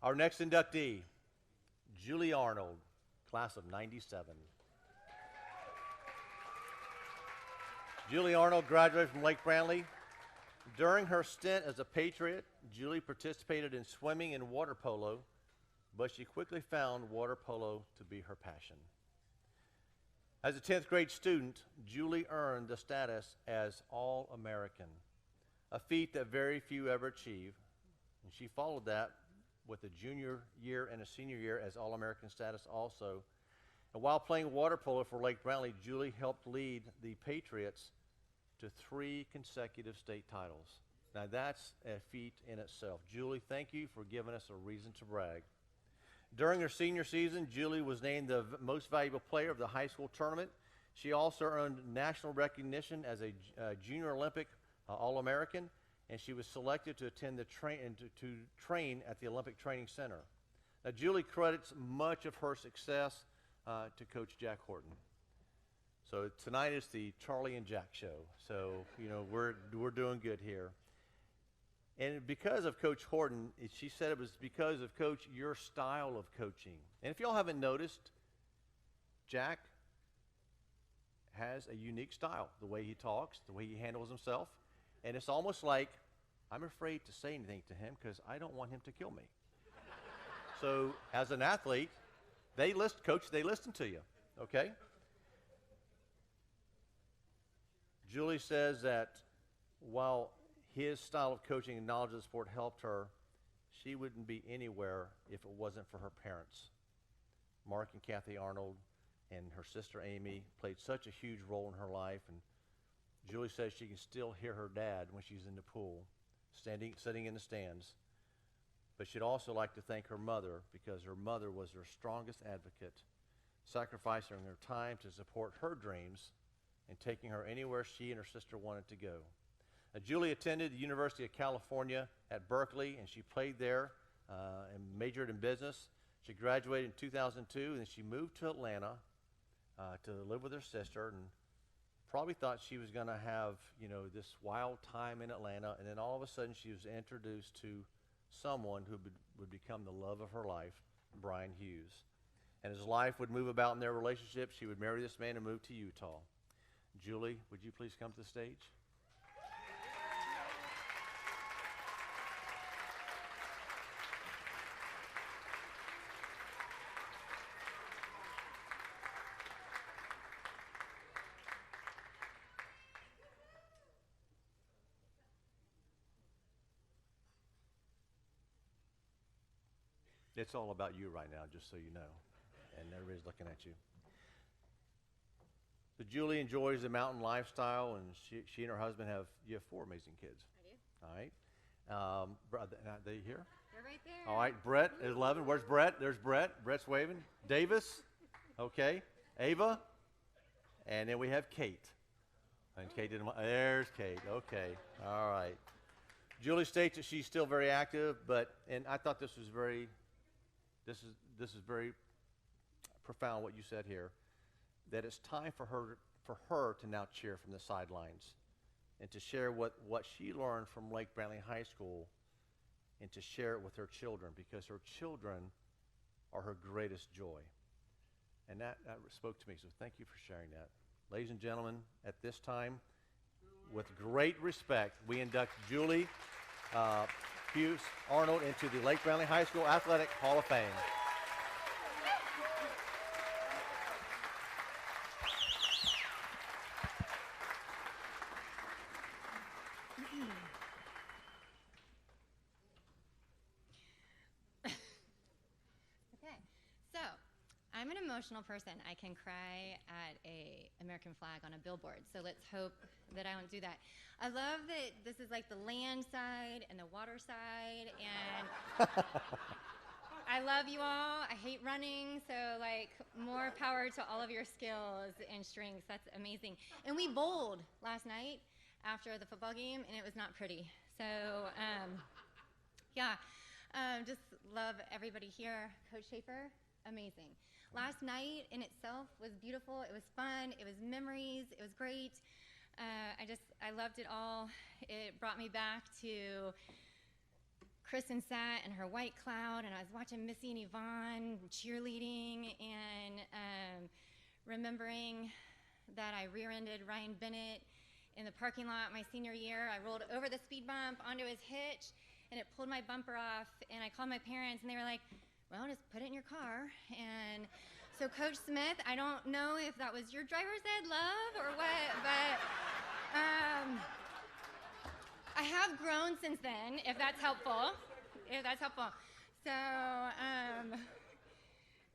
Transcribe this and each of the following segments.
Our next inductee, Julie Arnold, class of 97. Julie Arnold graduated from Lake Brantley. During her stint as a Patriot, Julie participated in swimming and water polo, but she quickly found water polo to be her passion. As a 10th grade student, Julie earned the status as All-American, a feat that very few ever achieve, and she followed that with a junior year and a senior year as All-American status also. And while playing water polo for Lake Brantley, Julie helped lead the Patriots to 3 consecutive state titles. Now that's a feat in itself. Julie, thank you for giving us a reason to brag. During her senior season, Julie was named the most valuable player of the high school tournament. She also earned national recognition as a junior Olympic All-American, and she was selected to attend the to train at the Olympic Training Center. Now, Julie credits much of her success to Coach Jack Horton. So tonight is the Charlie and Jack show. So we're doing good here. And because of Coach Horton, she said it was because of Coach, your style of coaching. And if y'all haven't noticed, Jack has a unique style, the way he talks, the way he handles himself. And it's almost like I'm afraid to say anything to him because I don't want him to kill me. So as an athlete, Coach, they listen to you, okay? Julie says that while his style of coaching and knowledge of the sport helped her, she wouldn't be anywhere if it wasn't for her parents. Mark and Kathy Arnold and her sister Amy played such a huge role in her life, and Julie says she can still hear her dad when she's in the pool, sitting in the stands. But she'd also like to thank her mother because her mother was her strongest advocate, sacrificing her time to support her dreams and taking her anywhere she and her sister wanted to go. Julie attended the University of California at Berkeley, and she played there and majored in business. She graduated in 2002, and then she moved to Atlanta to live with her sister, and probably thought she was going to have, this wild time in Atlanta, and then all of a sudden she was introduced to someone who would become the love of her life, Brian Hughes. And as life would move about in their relationship, she would marry this man and move to Utah. Julie, would you please come to the stage? It's all about you right now, just so you know, and everybody's looking at you. So Julie enjoys the mountain lifestyle, and she and her husband you have 4 amazing kids. I do. All right. Are they here? They're right there. All right, Brett is 11. Where's Brett? There's Brett. Brett's waving. Davis. Okay. Ava. And then we have Kate. And Kate didn't. There's Kate. Okay. All right. Julie states that she's still very active, and I thought this is very profound what you said here, that it's time for her to now cheer from the sidelines and to share what she learned from Lake Brantley High School and to share it with her children, because her children are her greatest joy. And that spoke to me, so thank you for sharing that. Ladies and gentlemen, at this time, with great respect, we induct Julie Hughes Arnold into the Lake Brantley High School Athletic Hall of Fame. Okay, so I'm an emotional person. I can cry at a American flag on a billboard, so let's hope that I don't do that. I love that this is like the land side and the water side, and I love you all. I hate running, so more power to all of your skills and strengths. That's amazing. And we bowled last night after the football game, and it was not pretty. So just love everybody here. Coach Schaefer, amazing. Last night in itself was beautiful. It was fun. It was memories. It was great. I loved it all. It brought me back to Kristen sat in her white cloud, and I was watching Missy and Yvonne cheerleading, and remembering that I rear-ended Ryan Bennett in the parking lot my senior year. I rolled over the speed bump onto his hitch, and it pulled my bumper off, and I called my parents, and they were like, well, just put it in your car. And so Coach Smith, I don't know if that was your driver's ed love or what, but I have grown since then, if that's helpful. So,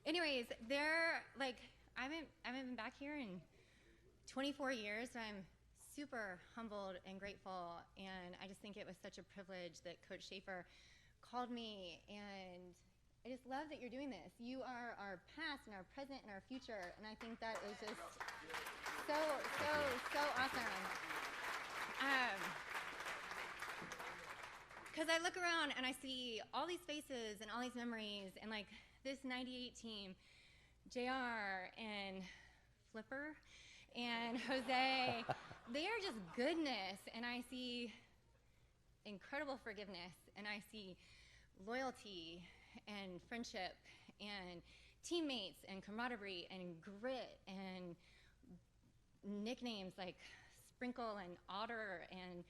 anyways, I haven't been back here in 24 years, so I'm super humbled and grateful, and I just think it was such a privilege that Coach Schaefer called me, and I just love that you're doing this. You are our past and our present and our future, and I think that is just so awesome. Because I look around and I see all these faces and all these memories, and like this 98 team, JR and Flipper and Jose, they are just goodness, and I see incredible forgiveness, and I see loyalty and friendship and teammates and camaraderie and grit and nicknames like Sprinkle and Otter and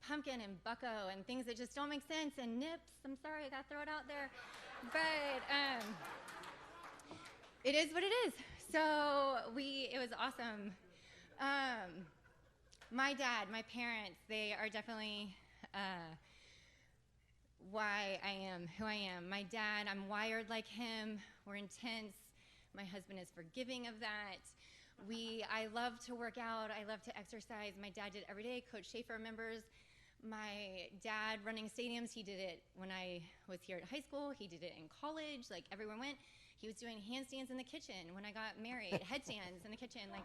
Pumpkin and Bucko and things that just don't make sense, and Nips, I'm sorry, I gotta throw it out there, but it is what it is. So it was awesome. My dad, my parents, they are definitely why I am who I am. My dad, I'm wired like him. We're intense. My husband is forgiving of that. I love to work out. I love to exercise. My dad did it every day. Coach Schaefer remembers my dad running stadiums. He did it when I was here at high school. He did it in college. Like, everyone went. He was doing handstands in the kitchen when I got married, headstands in the kitchen. Like,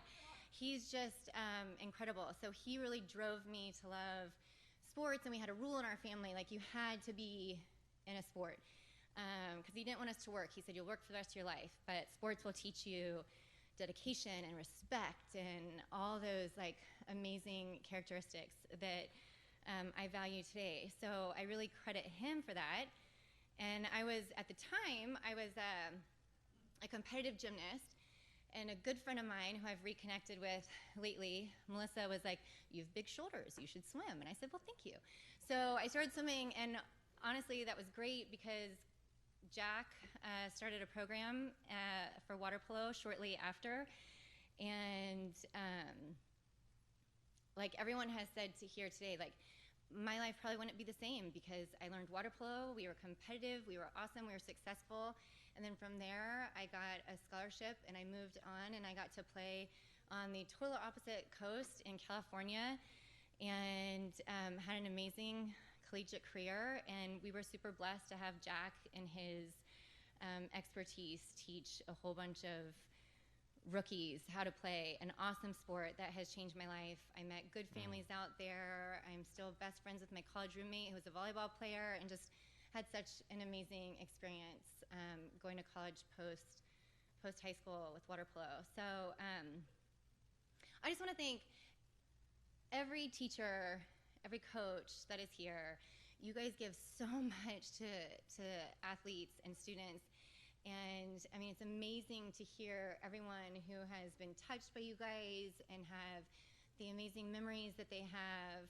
he's just incredible. So he really drove me to love sports, and we had a rule in our family, like, you had to be in a sport, because he didn't want us to work. He said, you'll work for the rest of your life, but sports will teach you dedication and respect and all those like amazing characteristics that I value today. So I really credit him for that. And at the time, I was a competitive gymnast, and a good friend of mine who I've reconnected with lately, Melissa, was like, you have big shoulders, you should swim. And I said, well, thank you. So I started swimming, and honestly, that was great because Jack started a program for water polo shortly after. And like everyone has said to here today, like, my life probably wouldn't be the same because I learned water polo, we were competitive, we were awesome, we were successful. And then from there, I got a scholarship, and I moved on, and I got to play on the total opposite coast in California, and had an amazing collegiate career. And we were super blessed to have Jack and his expertise teach a whole bunch of rookies how to play an awesome sport that has changed my life. I met good families out there. I'm still best friends with my college roommate who was a volleyball player, and just had such an amazing experience going to college post high school with water polo. So I just want to thank every teacher, every coach that is here. You guys give so much to athletes and students. And I mean, it's amazing to hear everyone who has been touched by you guys and have the amazing memories that they have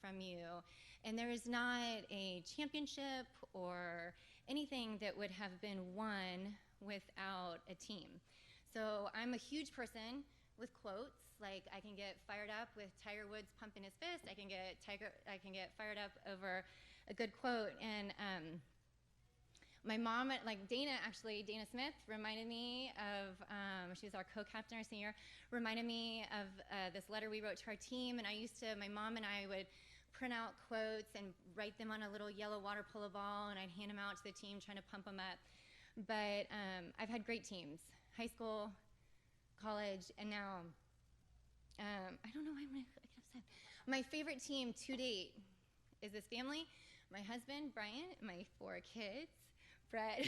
from you. And there is not a championship or anything that would have been won without a team. So I'm a huge person with quotes. Like, I can get fired up with Tiger Woods pumping his fist. I can get fired up over a good quote. And my mom, like Dana Smith reminded me of, she was our co-captain our senior, reminded me of this letter we wrote to our team. And my mom and I would print out quotes and write them on a little yellow water polo ball, and I'd hand them out to the team trying to pump them up. But I've had great teams, high school, college, and now, I don't know why I get upset. My favorite team to date is this family, my husband, Brian, my 4 kids, Brett,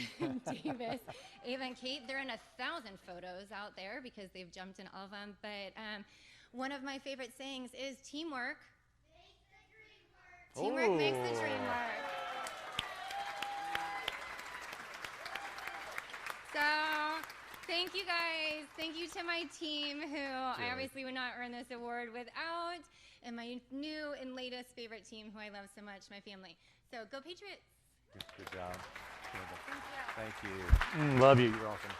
Davis, Ava, and Kate. They're in 1,000 photos out there because they've jumped in all of them. But one of my favorite sayings is teamwork. Teamwork makes the dream work. Thank you, guys. Thank you to my team, who I obviously would not earn this award without, and my new and latest favorite team, who I love so much, my family. So go Patriots. Good job. Thank you. Thank you. Love you. You're awesome.